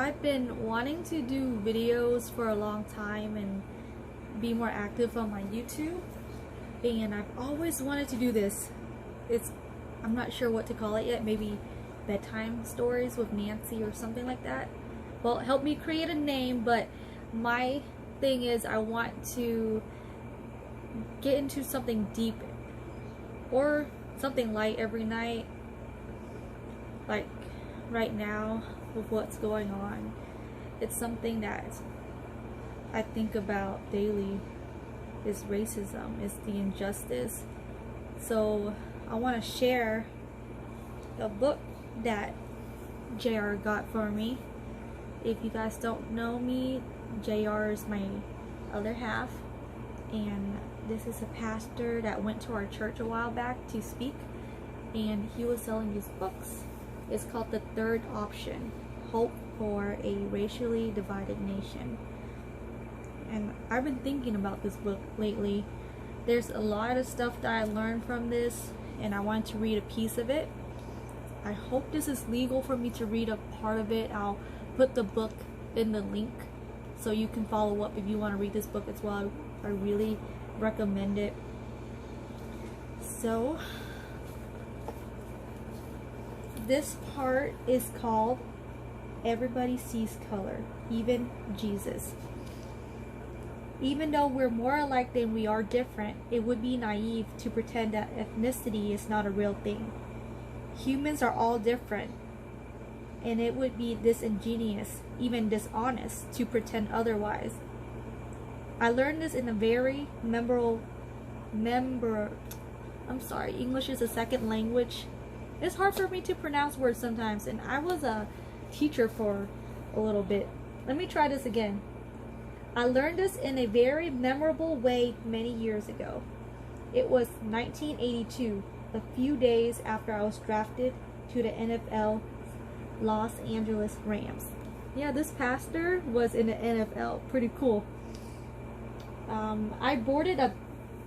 I've been wanting to do videos for a long time and be more active on my YouTube, and I've always wanted to do this. I'm not sure what to call it yet, maybe bedtime stories with Nancy or something like that. Well, help me create a name, but my thing is I want to get into something deep or something light every night, like right now with what's going on. It's something that I think about daily, is racism, is the injustice. So I want to share a book that JR got for me. If you guys don't know me, JR is my other half, and this is a pastor that went to our church a while back to speak, and he was selling these books. It's called The Third Option: Hope for a Racially Divided Nation. And I've been thinking about this book lately. There's a lot of stuff that I learned from this, and I wanted to read a piece of it. I hope this is legal for me to read a part of it. I'll put the book in the link so you can follow up if you want to read this book as well. I really recommend it. So this part is called Everybody Sees Color, Even Jesus. Even though we're more alike than we are different, it would be naive to pretend that ethnicity is not a real thing. Humans are all different, and it would be disingenuous, even dishonest, to pretend otherwise. I learned this in a very English is a second language. It's hard for me to pronounce words sometimes, and I was a teacher for a little bit. Let me try this again. I learned this in a very memorable way many years ago. It was 1982, a few days after I was drafted to the NFL Los Angeles Rams. Yeah, this pastor was in the NFL. Pretty cool. I boarded a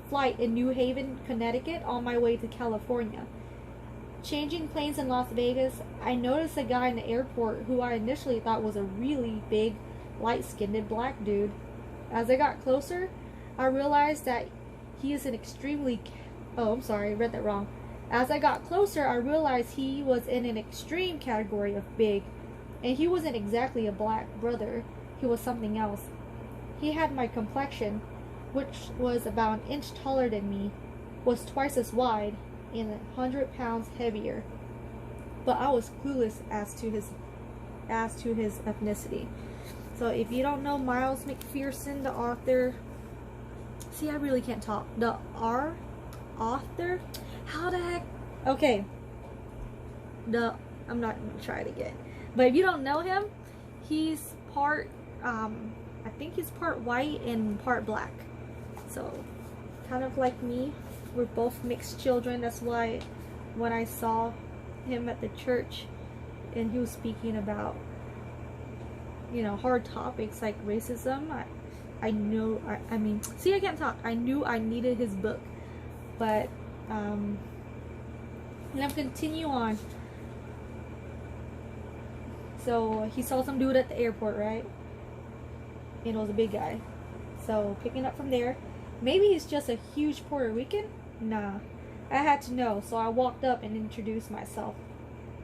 flight in New Haven, Connecticut on my way to California. Changing planes in Las Vegas, I noticed a guy in the airport who I initially thought was a really big, light-skinned black dude. As I got closer, I realized that he is an extremely... Oh, I'm sorry, I read that wrong. As I got closer, I realized he was in an extreme category of big, and he wasn't exactly a black brother. He was something else. He had my complexion, which was about an inch taller than me, was twice as wide, and 100 pounds heavier. But I was clueless as to his ethnicity. So if you don't know Miles McPherson, the author, see, I really can't talk. The author? How the heck? Okay. I'm not gonna try it again. But if you don't know him, he's part, I think he's part white and part black. So, kind of like me. We're both mixed children. That's why when I saw him at the church and he was speaking about, hard topics like racism, I knew, I mean, see, I can't talk. I knew I needed his book. But, and I'll continue on. So, he saw some dude at the airport, right? And it was a big guy. So, picking up from there, maybe he's just a huge Puerto Rican? Nah. I had to know, so I walked up and introduced myself.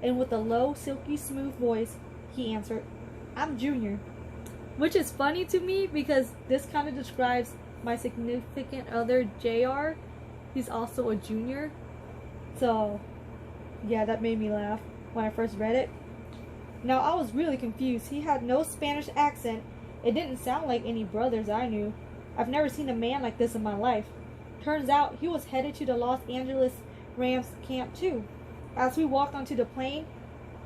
And with a low, silky smooth voice, he answered, "I'm Junior." Which is funny to me because this kind of describes my significant other, JR. He's also a junior. So, yeah, that made me laugh when I first read it. Now, I was really confused. He had no Spanish accent. It didn't sound like any brothers I knew. I've never seen a man like this in my life. Turns out he was headed to the Los Angeles Rams camp too. As we walked onto the plane,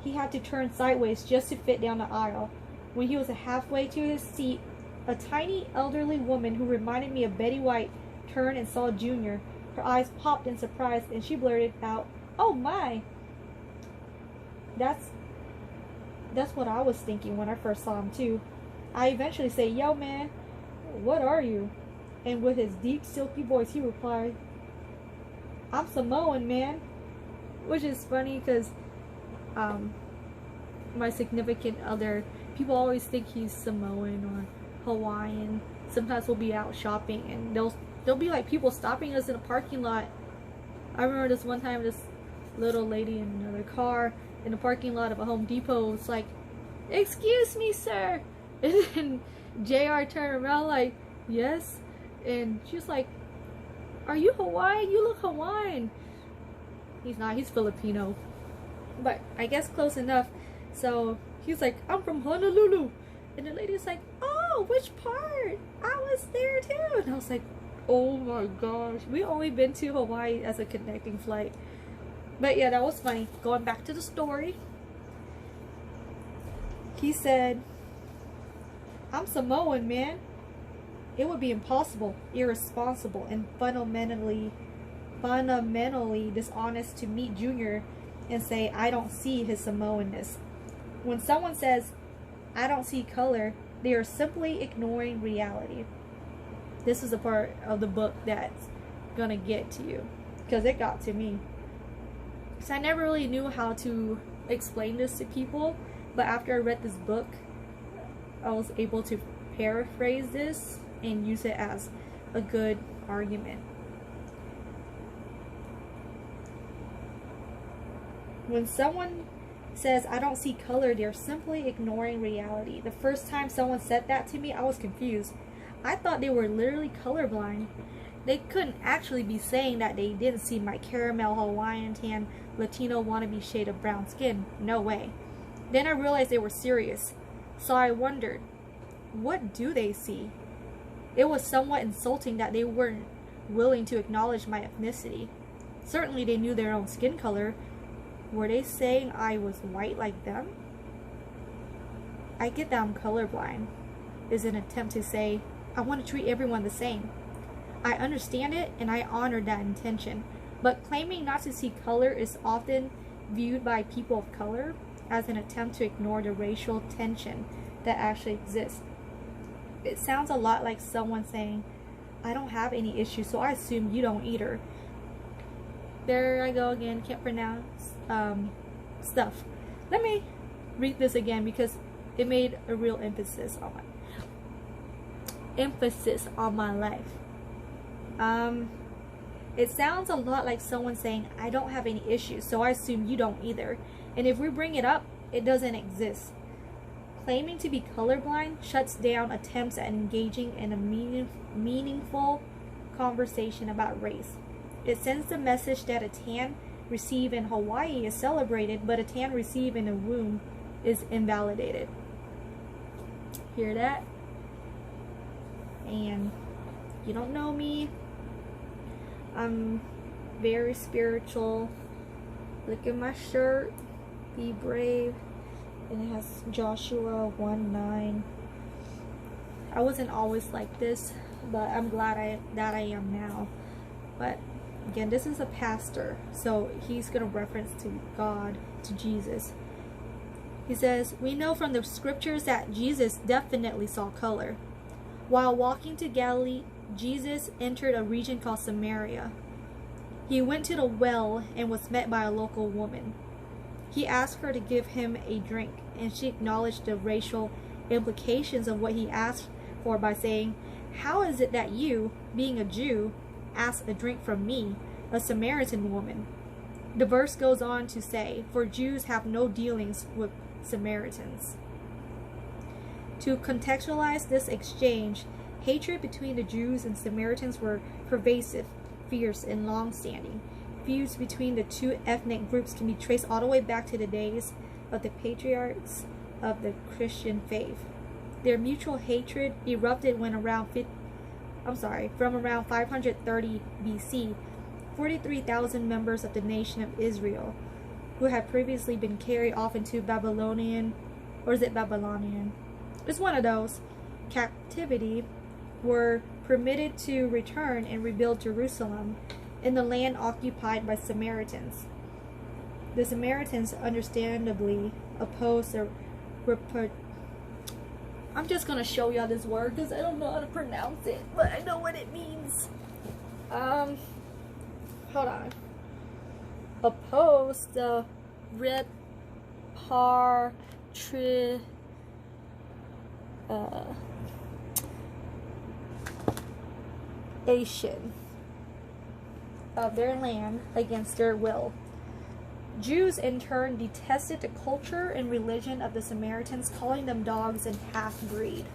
he had to turn sideways just to fit down the aisle. When he was halfway to his seat, a tiny elderly woman who reminded me of Betty White turned and saw Junior. Her eyes popped in surprise and she blurted out, "Oh my!" That's what I was thinking when I first saw him too. I eventually say, "Yo man, what are you?" And with his deep, silky voice, he replied, "I'm Samoan, man." Which is funny because my significant other, people always think he's Samoan or Hawaiian. Sometimes we'll be out shopping and there'll be like people stopping us in a parking lot. I remember this one time, this little lady in another car in the parking lot of a Home Depot was like, "Excuse me, sir," and then JR turned around like, "Yes," and she was like, "Are you Hawaiian? You look Hawaiian." He's not, he's Filipino, but I guess close enough. So he's like, "I'm from Honolulu," and the lady's like, "Oh, which part? I was there too." And I was like, oh my gosh, we only been to Hawaii as a connecting flight. But yeah, that was funny. Going back to the story, he said, "I'm Samoan, man. It would be impossible, irresponsible, and fundamentally dishonest to meet Junior and say I don't see his Samoanness. When someone says I don't see color, they are simply ignoring reality." This is a part of the book that's gonna get to you, because it got to me. So I never really knew how to explain this to people, but after I read this book, I was able to paraphrase this and use it as a good argument. When someone says I don't see color, they're simply ignoring reality. The first time someone said that to me, I was confused. I thought they were literally colorblind. They couldn't actually be saying that they didn't see my caramel, Hawaiian tan, Latino wannabe shade of brown skin. No way. Then I realized they were serious. So I wondered, what do they see? It was somewhat insulting that they weren't willing to acknowledge my ethnicity. Certainly they knew their own skin color. Were they saying I was white like them? I get that I'm colorblind is an attempt to say I want to treat everyone the same. I understand it and I honor that intention, but claiming not to see color is often viewed by people of color as an attempt to ignore the racial tension that actually exists. It sounds a lot like someone saying, I don't have any issues, so I assume you don't either. There I go again, can't pronounce stuff. Let me read this again because it made a real emphasis on my life. It sounds a lot like someone saying, I don't have any issues, so I assume you don't either. And if we bring it up, it doesn't exist. Claiming to be colorblind shuts down attempts at engaging in a meaningful conversation about race. It sends the message that a tan received in Hawaii is celebrated, but a tan received in a womb is invalidated. Hear that? And you don't know me. I'm very spiritual. Look at my shirt. Be brave. And it has Joshua 1:9. I wasn't always like this, but I'm glad that I am now. But again, this is a pastor, so he's going to reference to God, to Jesus. He says, we know from the scriptures that Jesus definitely saw color. While walking to Galilee, Jesus entered a region called Samaria. He went to the well and was met by a local woman. He asked her to give him a drink, and she acknowledged the racial implications of what he asked for by saying, how is it that you, being a Jew, ask a drink from me, a Samaritan woman? The verse goes on to say, for Jews have no dealings with Samaritans. To contextualize this exchange, hatred between the Jews and Samaritans were pervasive, fierce, and long-standing. Feuds between the two ethnic groups can be traced all the way back to the days of the patriarchs of the Christian faith. Their mutual hatred erupted when from around 530 BC, 43,000 members of the nation of Israel, who had previously been carried off into Babylonian, or is it Babylonian? It's one of those, captivity, were permitted to return and rebuild Jerusalem in the land occupied by Samaritans. The Samaritans understandably opposed the I'm just going to show y'all this word because I don't know how to pronounce it, but I know what it means. Hold on. Oppose the of their land against their will. Jews in turn detested the culture and religion of the Samaritans, calling them dogs and half-breed.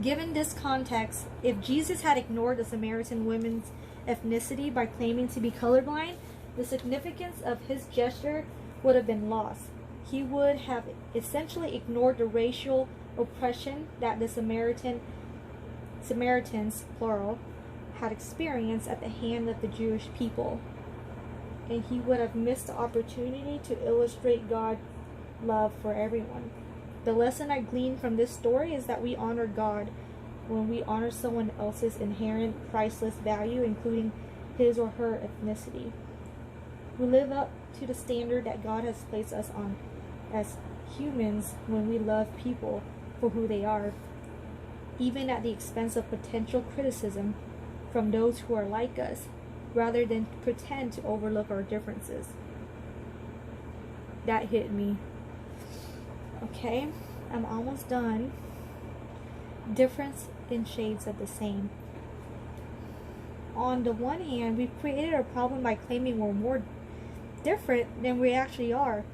Given this context, if Jesus had ignored the Samaritan women's ethnicity by claiming to be colorblind, the significance of his gesture would have been lost. He would have essentially ignored the racial oppression that the Samaritans, plural, had experienced at the hand of the Jewish people. And he would have missed the opportunity to illustrate God's love for everyone. The lesson I gleaned from this story is that we honor God when we honor someone else's inherent priceless value, including his or her ethnicity. We live up to the standard that God has placed us on as humans when we love people for who they are, even at the expense of potential criticism from those who are like us, rather than pretend to overlook our differences. That hit me. Okay, I'm almost done. Difference in shades of the same. On the one hand, we've created a problem by claiming we're more different than we actually are.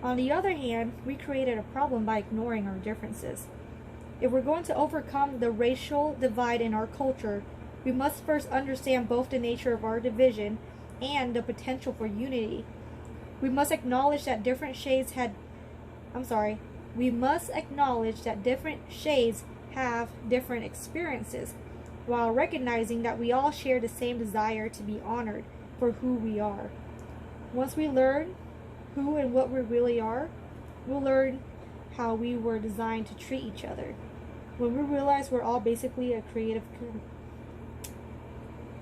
On the other hand, we created a problem by ignoring our differences. If we're going to overcome the racial divide in our culture, we must first understand both the nature of our division and the potential for unity. We must acknowledge that different shades have different experiences, while recognizing that we all share the same desire to be honored for who we are. Once we learn who and what we really are, we'll learn how we were designed to treat each other. When we realize we're all basically a creative...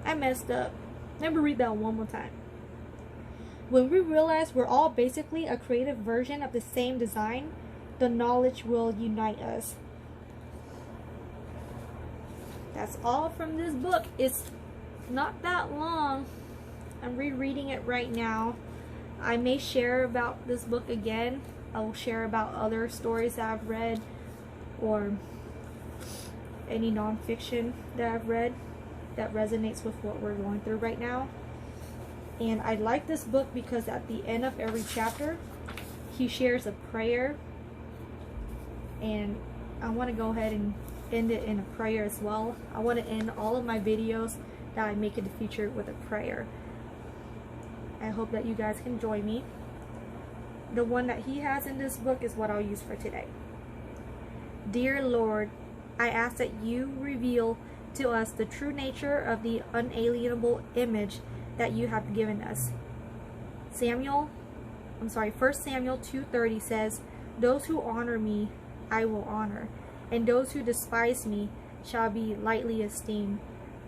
I messed up. Let me read that one more time. When we realize we're all basically a creative version of the same design, the knowledge will unite us. That's all from this book. It's not that long. I'm rereading it right now. I may share about this book again. I will share about other stories that I've read, or any nonfiction that I've read that resonates with what we're going through right now. And I like this book because at the end of every chapter, he shares a prayer. And I want to go ahead and end it in a prayer as well. I want to end all of my videos that I make in the future with a prayer. I hope that you guys can join me. The one that he has in this book is what I'll use for today. Dear Lord, I ask that you reveal to us the true nature of the unalienable image that you have given us. 1 Samuel 2:30 says, "Those who honor me, I will honor, and those who despise me shall be lightly esteemed."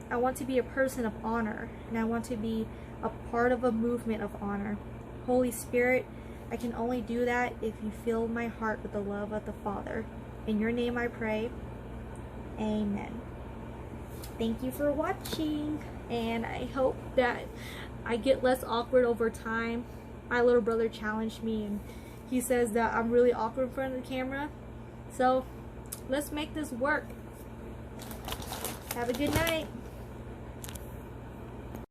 I want to be a person of honor, and I want to be a part of a movement of honor. Holy Spirit, I can only do that if you fill my heart with the love of the Father. In your name I pray. Amen. Thank you for watching, and I hope that I get less awkward over time. My little brother challenged me, and he says that I'm really awkward in front of the camera. So let's make this work. Have a good night.